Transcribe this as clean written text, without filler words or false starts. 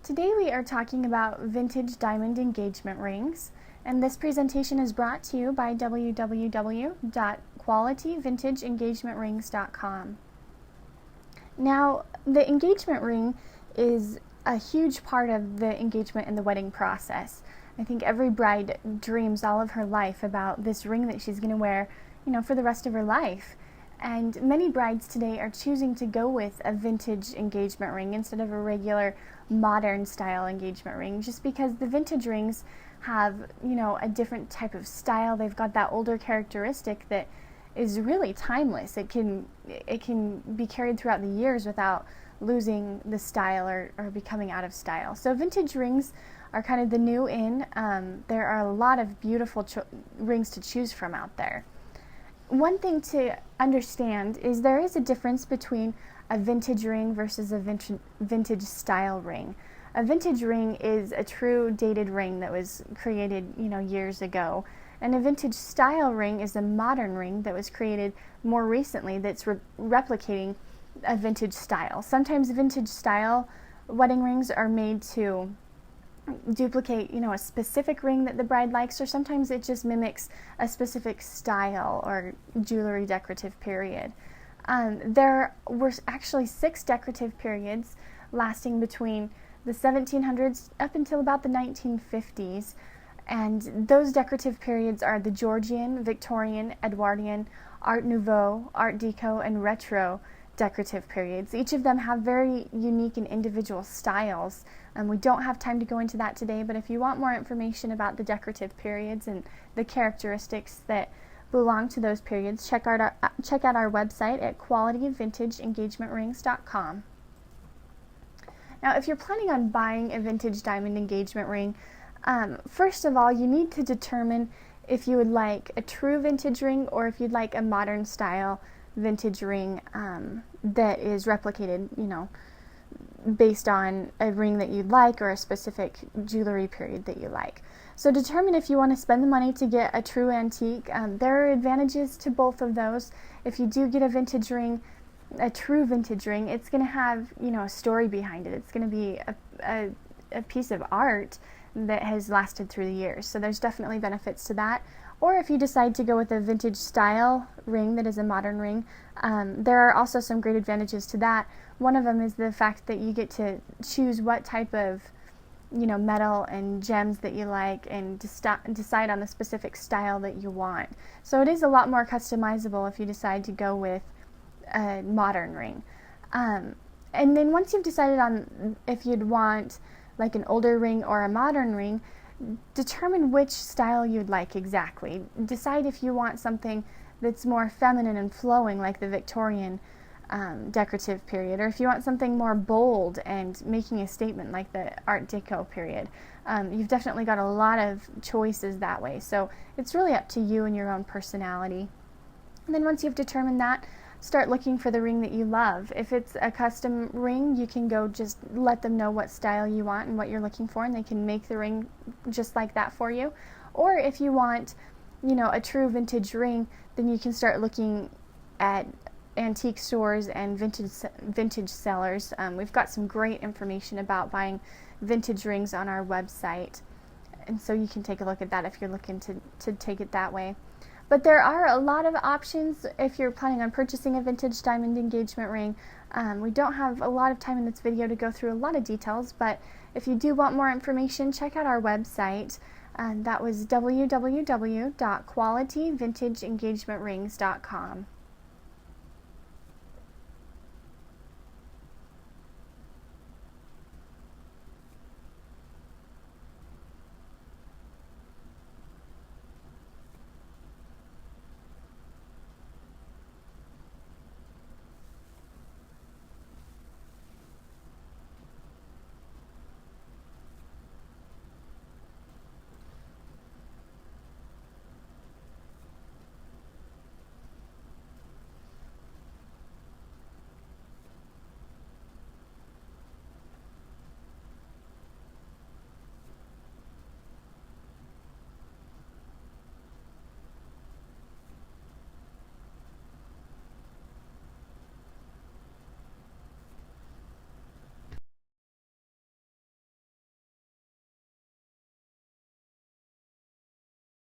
Today we are talking about vintage diamond engagement rings, and this presentation is brought to you by www.qualityvintageengagement.rings.com. Now, the engagement ring is a huge part of the engagement and the wedding process. I think every bride dreams all of her life about this ring that she's going to wear, for the rest of her life. And many brides today are choosing to go with a vintage engagement ring instead of a regular modern style engagement ring, just because the vintage rings have, a different type of style. They've got that older characteristic that is really timeless. It can be carried throughout the years without losing the style or becoming out of style. So vintage rings are kind of the new in. There are a lot of beautiful rings to choose from out there. One thing to understand is there is a difference between a vintage ring versus a vintage style ring. A vintage ring is a true dated ring that was created, years ago. And a vintage style ring is a modern ring that was created more recently that's replicating a vintage style. Sometimes vintage style wedding rings are made to duplicate, a specific ring that the bride likes, or sometimes it just mimics a specific style or jewelry decorative period. There were actually 6 decorative periods lasting between the 1700s up until about the 1950s, and those decorative periods are the Georgian, Victorian, Edwardian, Art Nouveau, Art Deco, and Retro decorative periods. Each of them have very unique and individual styles. We don't have time to go into that today, but if you want more information about the decorative periods and the characteristics that belong to those periods, check out our website at qualityvintageengagement.rings.com. Now, if you're planning on buying a vintage diamond engagement ring, first of all, you need to determine if you would like a true vintage ring or if you'd like a modern style vintage ring that is replicated, based on a ring that you'd like or a specific jewelry period that you like. So determine if you want to spend the money to get a true antique. There are advantages to both of those. If you do get a vintage ring, a true vintage ring, it's going to have, a story behind it. It's going to be a piece of art that has lasted through the years. So there's definitely benefits to that. Or if you decide to go with a vintage style ring that is a modern ring, there are also some great advantages to that. One of them is the fact that you get to choose what type of, metal and gems that you like and decide on the specific style that you want. So it is a lot more customizable if you decide to go with a modern ring. And then once you've decided on if you'd want like an older ring or a modern ring, determine which style you'd like exactly. Decide if you want something that's more feminine and flowing like the Victorian decorative period, or if you want something more bold and making a statement like the Art Deco period. You've definitely got a lot of choices that way, so it's really up to you and your own personality. And then once you've determined that, start looking for the ring that you love. If it's a custom ring, you can go just let them know what style you want and what you're looking for, and they can make the ring just like that for you. Or if you want, a true vintage ring, then you can start looking at antique stores and vintage sellers. We've got some great information about buying vintage rings on our website, and so you can take a look at that if you're looking to take it that way. But there are a lot of options if you're planning on purchasing a vintage diamond engagement ring. We don't have a lot of time in this video to go through a lot of details, but if you do want more information, check out our website. That was www.qualityvintageengagement.rings.com.